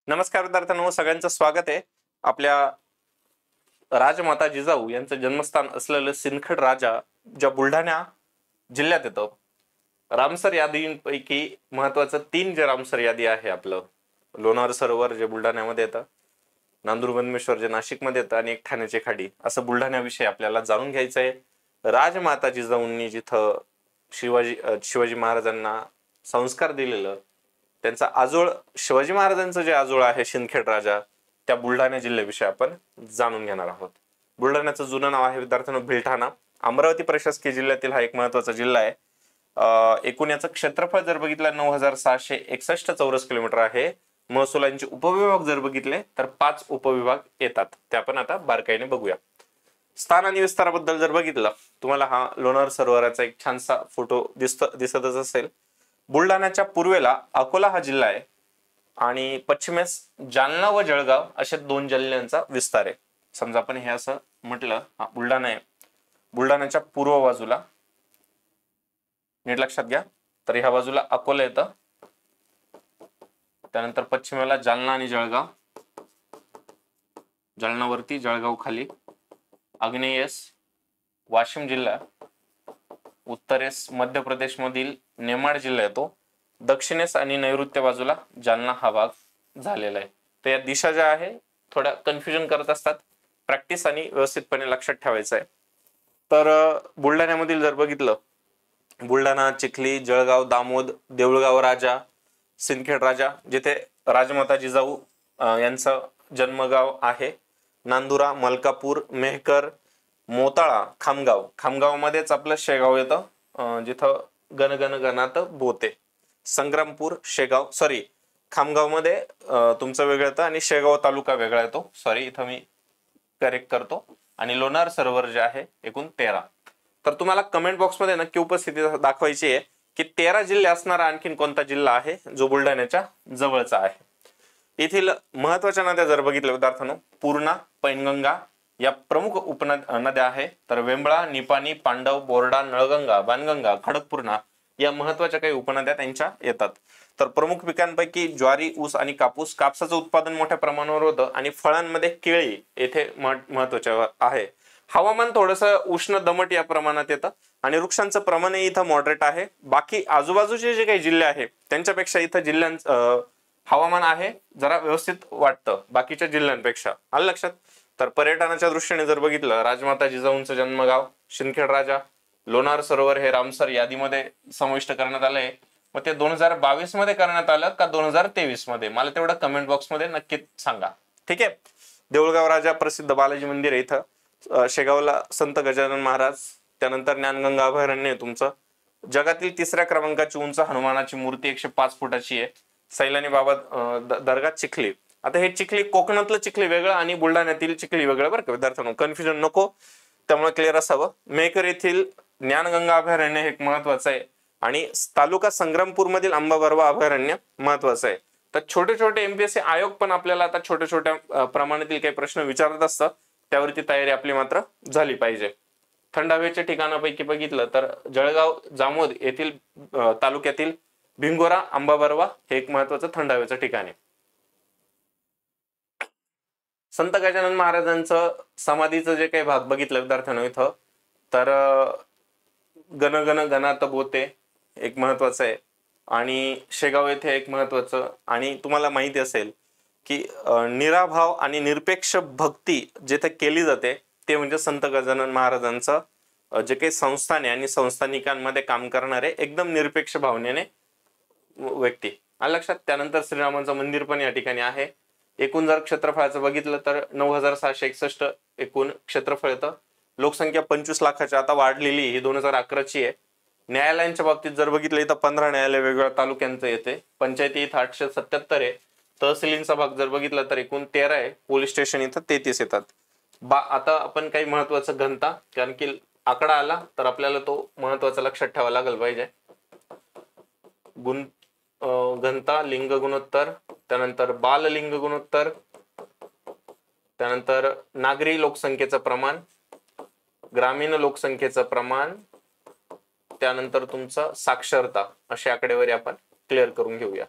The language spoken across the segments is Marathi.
नमस्कार विद्यार्थ्यांनो, सगळ्यांचं स्वागत आहे. आपल्या राजमाता जिजाऊ यांचं जन्मस्थान असलेलं सिंदखेड राजा ज्या बुलढाणा जिल्ह्यात येतं. रामसर यादींपैकी महत्वाचं 3 जे रामसर यादी आहे, आपलं लोणार सरोवर जे बुलढाण्यामध्ये येतं, नांदूरबंदमेश्वर जे नाशिकमध्ये येतं आणि एक ठाण्याची खाडी, असं बुलढाण्याविषयी आपल्याला जाणून घ्यायचं आहे. राजमाता जिजाऊंनी जिथं शिवाजी महाराजांना संस्कार दिलेलं, त्यांचा आजोळ शिवाजी महाराजांचं जे आजोळ आहे सिंदखेड राजा, त्या बुलढाणा जिल्ह्याविषयी आपण जाणून घेणार आहोत. बुलढाण्याचं जुनं नाव आहे विद्यार्थ्यांनो भिलठाणा. अमरावती प्रशासकीय जिल्ह्यातील हा एक महत्वाचा जिल्हा आहे. एकूण याचं क्षेत्रफळ जर बघितलं 9661 चौरस किलोमीटर आहे. महसुलांचे उपविभाग जर बघितले तर 5 उपविभाग येतात, ते आपण आता बारकाईने बघूया. स्थान आणि विस्ताराबद्दल जर बघितलं, तुम्हाला हा लोणार सरोवराचा एक छानसा फोटो दिसतच असेल. बुलढाण्याच्या पूर्वेला अकोला हा जिल्हा आहे आणि पश्चिमेस जालना व जळगाव अशा 2 जिल्ह्यांचा विस्तार आहे. समजा आपण हे असं म्हटलं, हा बुलढाणा आहे, बुलढाण्याच्या पूर्व बाजूला नीट लक्षात घ्या, तर ह्या बाजूला अकोला येतं, त्यानंतर पश्चिमेला जालना आणि जळगाव, जालनावरती जळगाव खाली, आग्नेयेस वाशिम जिल्हा, उत्तरेस मध्य प्रदेश मधील नेमाड जिल्हा येतो, दक्षिणेस आणि नैऋत्य बाजूला जालना हा भाग झालेला आहे. तर या दिशा ज्या आहे थोड्या कन्फ्युजन करत असतात, प्रॅक्टिस आणि व्यवस्थितपणे लक्षात ठेवायचं आहे. तर बुलढाण्यामधील जर बघितलं, बुलढाणा, चिखली, जळगाव, दामोद, देऊळगाव राजा, सिंदखेड राजा जिथे राजमाता जिजाऊ यांचं जन्मगाव आहे, नांदुरा, मलकापूर, मेहकर, मोताळा, खामगाव मध्येच आपलं शेगाव येतं, जिथं गणगण गणात बोते, संग्रामपूर, शेगाव, सॉरी खामगाव मध्ये तुमचं वेगळं येतं आणि शेगाव तालुका वेगळा येतो, सॉरी इथं मी करेक्ट करतो. आणि लोणार सरोवर जे आहे एकूण 13. तर तुम्हाला कमेंट बॉक्स मध्ये नक्की उपस्थिती दाखवायची आहे की 13 जिल्हे असणारा आणखीन कोणता जिल्हा आहे जो बुलढाण्याच्या जवळचा आहे. येथील महत्वाच्या नद्या जर बघितल्या विद्यार्थ्यांनो, पूर्णा, पैनगंगा या प्रमुख उपनद्या आहे. तर वेंबळा, निपाणी, पांडव, बोर्डा, नळगंगा, बाणगंगा, खडकपूर्णा या महत्वाच्या काही उपनद्या त्यांच्या येतात. तर प्रमुख पिकांपैकी ज्वारी, ऊस आणि कापूस. कापसाचं उत्पादन मोठ्या प्रमाणावर होतं आणि फळांमध्ये केळी येथे महत्वाचे आहे. हवामान थोडंसं उष्ण दमट या प्रमाणात येतं आणि वृक्षांचं प्रमाण इथं मॉडरेट आहे. बाकी आजूबाजूचे जे काही जिल्हे आहे त्यांच्यापेक्षा इथं जिल्ह्यांचं हवामान आहे जरा व्यवस्थित वाटतं बाकीच्या जिल्ह्यांपेक्षा, आलं लक्षात. तर पर्यटनाच्या दृष्टीने जर बघितलं, राजमाता जिजाऊंचं जन्मगाव सिंदखेड राजा, लोणार सरोवर हे रामसर यादीमध्ये समाविष्ट करण्यात आलंय. मग ते 2022 मध्ये करण्यात आलं का 2023 मध्ये, मला तेवढं कमेंट बॉक्स मध्ये नक्की सांगा, ठीक आहे. देऊळगाव राजा प्रसिद्ध बालाजी मंदिर आहे इथं. शेगावला संत गजानन महाराज, त्यानंतर ज्ञानगंगा अभयारण्य आहे तुमचं. जगातील 3ऱ्या क्रमांकाची उंच हनुमानाची मूर्ती 105 फुटाची आहे. सैलानी बाबा दर्गा, चिखली. आता हे चिखली कोकणातलं चिखली वेगळं आणि बुलढाण्यातील चिखली वेगळं, बरं का विद्यार्थ्यांनो, कन्फ्युजन नको, त्यामुळे क्लिअर असावं. मेहकर येथील ज्ञानगंगा अभयारण्य हे एक महत्वाचं आहे आणि तालुका संग्रामपूर मधील अंबाबरवा अभयारण्य महत्वाचं आहे. तर छोटे छोटे एमपीएससी आयोग पण आपल्याला आता छोट्या छोट्या प्रमाणातील काही प्रश्न विचारत असतात, त्यावरती तयारी आपली मात्र झाली पाहिजे. थंड हवेच्या ठिकाणापैकी बघितलं तर जळगाव, जामोद येथील तालुक्यातील भिंगोरा, अंबाबरवा हे एक महत्वाचं थंड हवेचं ठिकाण आहे. संत गजानन महाराजांचं समाधीचं जे काही भाग बघितलं विद्यार्थ्यांनो इथं, तर गणगण गणात बोते एक महत्वाचं आहे आणि शेगाव येथे एक महत्वाचं. आणि तुम्हाला माहिती असेल की निराभाव आणि निरपेक्ष भक्ती जिथे केली जाते ते म्हणजे संत गजानन महाराजांचं जे काही संस्थान आहे आणि संस्थानिकांमध्ये काम करणारे एकदम निरपेक्ष भावनेने व्यक्ती, आलं लक्षात. त्यानंतर श्रीरामांचं मंदिर पण या ठिकाणी आहे. एकूण जर क्षेत्रफळाचं बघितलं तर 9661 एकूण क्षेत्रफळ येतं. लोकसंख्या 25 लाखाच्या आता वाढलेली, ही 2011ची आहे. न्यायालयांच्या बाबतीत जर बघितलं इथं 15 न्यायालय वेगवेगळ्या तालुक्यांचं येते. पंचायती इथं 877 आहे. तहसीलींचा भाग जर बघितला तर एकूण 13 आहे. पोलीस स्टेशन इथं 33 येतात. आता आपण काही महत्वाचं घनता, कारण की आकडा आला तर आपल्याला तो महत्वाचा लक्षात ठेवावा लागेल पाहिजे. घनता, लिंग गुणोत्तर, त्यानंतर बाल लिंग गुणोत्तर, त्यानंतर नागरी लोकसंख्येचं प्रमाण, ग्रामीण लोकसंख्येचं प्रमाण, त्यानंतर तुमचं साक्षरता, अशी आकडेवारी आपण क्लिअर करून घेऊया,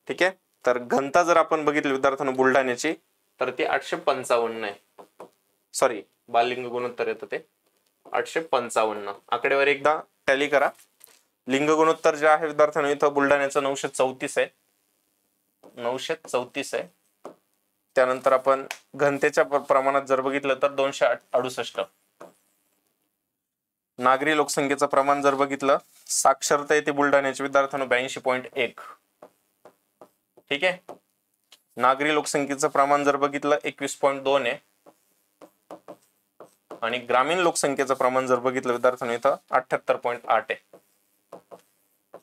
ठीक आहे. तर घनता जर आपण बघितली विद्यार्थ्यांनो बुलढाण्याची तर ती 855 आहे. सॉरी, बाललिंग गुणोत्तर येतं ते 855. आकडेवारी एकदा टॅली करा. लिंग गुणोत्तर जे आहे विद्यार्थ्यांनो इथं बुलढाण्याचं 934 आहे. 934 आहे. त्यानंतर आपण घनतेच्या प्रमाणात जर बघितलं तर 268. नागरी लोकसंख्येचं प्रमाण जर बघितलं, साक्षरता येते बुलढाण्याच्या विद्यार्थ्यांनो 82.1. ठीक आहे. नागरी लोकसंख्येचं प्रमाण जर बघितलं 21.2 आहे. आणि ग्रामीण लोकसंख्येचं प्रमाण जर बघितलं विद्यार्थ्यांनो इथं 78.8 आहे.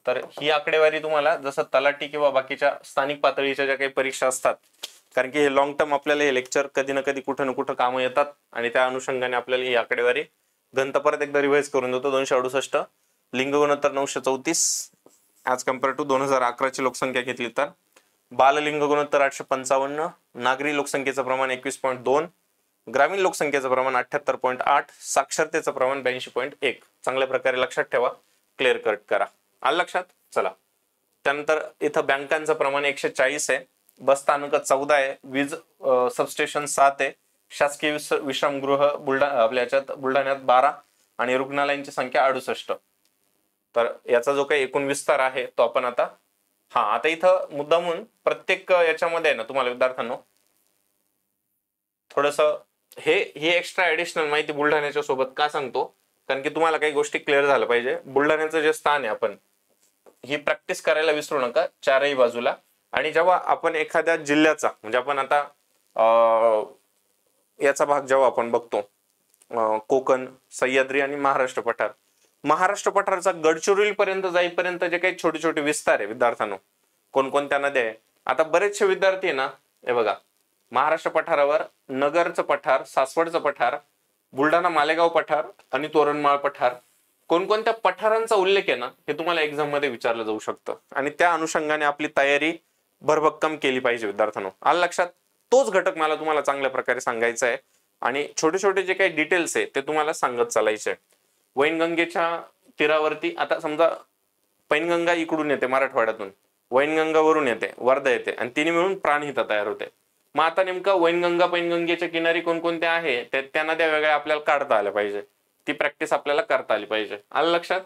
तर ही आकडेवारी तुम्हाला जसं तलाठी किंवा बाकीच्या स्थानिक पातळीच्या ज्या काही परीक्षा असतात, कारण की हे लॉंग टर्म आपल्याला हे लेक्चर कधी ना कधी कुठं ना कुठं कामं येतात आणि त्या अनुषंगाने आपल्याला ही आकडेवारी घनता परत एकदा रिवाइज करून देतो. 268, लिंग गुणोत्तर 934 ऍज कम्पेअर टू 2011 ची लोकसंख्या घेतली तर. बाललिंग गुणोत्तर 855, नागरी लोकसंख्येचं प्रमाण 21.2, ग्रामीण लोकसंख्येचं प्रमाण 78.8, साक्षरतेचं प्रमाण 82.1. चांगल्या प्रकारे लक्षात ठेवा, क्लिअर कट करा. आलं लक्षात? चला, त्यानंतर इथं बँकांचं प्रमाण 140 आहे, बस स्थानक 14 आहे, वीज सबस्टेशन 7 आहे, शासकीय विश्रामगृह आपल्या याच्यात बुलढाण्यात 12 आणि रुग्णालयांची संख्या 68. तर याचा जो काही एकूण विस्तार आहे तो आपण आता इथं मुद्दामून प्रत्येक याच्यामध्ये आहे ना तुम्हाला विद्यार्थ्यांनो थोडस ही एक्स्ट्रा ऍडिशनल माहिती बुलढाण्याच्या सोबत का सांगतो, कारण की तुम्हाला काही गोष्टी क्लिअर झाल्या पाहिजे. बुलढाण्याचं जे स्थान आहे आपण ही प्रॅक्टिस करायला विसरू नका चारही बाजूला. आणि जेव्हा आपण एखाद्या जिल्ह्याचा म्हणजे आपण आता याचा भाग जेव्हा आपण बघतो कोकण, सह्याद्री आणि महाराष्ट्र पठार, महाराष्ट्र पठारचा गडचिरोली पर्यंत जाईपर्यंत जे काही छोटे छोटे विस्तार आहे विद्यार्थ्यांनो, कोणकोणत्या नद्या आहे. आता बरेचसे विद्यार्थी आहे ना, हे बघा महाराष्ट्र पठारावर नगरचं पठार, सासवडचं पठार, बुलढाणा मालेगाव पठार आणि तोरणमाळ पठार, कोणकोणत्या पठारांचा उल्लेख आहे ना हे तुम्हाला एक्झाम मध्ये विचारलं जाऊ शकतं आणि त्या अनुषंगाने आपली तयारी भरभक्कम केली पाहिजे विद्यार्थ्यांनो. आलं लक्षात? तोच घटक मला तुम्हाला चांगल्या प्रकारे सांगायचा आहे आणि छोटे छोटे जे काही डिटेल्स आहे ते तुम्हाला सांगत चालायचे. वैनगंगेच्या तीरावरती आता समजा पैनगंगा इकडून येते मराठवाड्यातून, वैनगंगा वरून येते, वर्धा येते आणि तिने मिळून प्राणहिता तयार होते. मग आता नेमकं वैनगंगा पैनगंगेच्या किनारी कोणकोणत्या आहे त्या नद्या वेगळ्या आपल्याला काढता आल्या पाहिजे, ती प्रॅक्टिस आपल्याला करता आली पाहिजे. आलं लक्षात?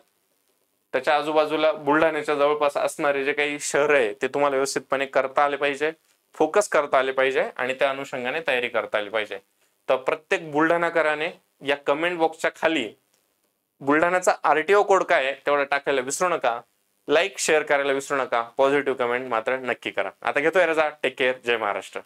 त्याच्या आजूबाजूला बुलढाण्याच्या जवळपास असणारे जे काही शहर आहे ते तुम्हाला व्यवस्थितपणे करता आले पाहिजे, फोकस करता आले पाहिजे आणि त्या अनुषंगाने तयारी करता आली पाहिजे. तर प्रत्येक बुलढाणाकराने या कमेंट बॉक्सच्या खाली बुलढाण्याचा RTO कोड काय आहे तेवढं टाकायला विसरू नका. लाईक शेअर करायला विसरू नका. पॉझिटिव्ह कमेंट मात्र नक्की करा. आता घेतोय रजा. Take care. जय महाराष्ट्र.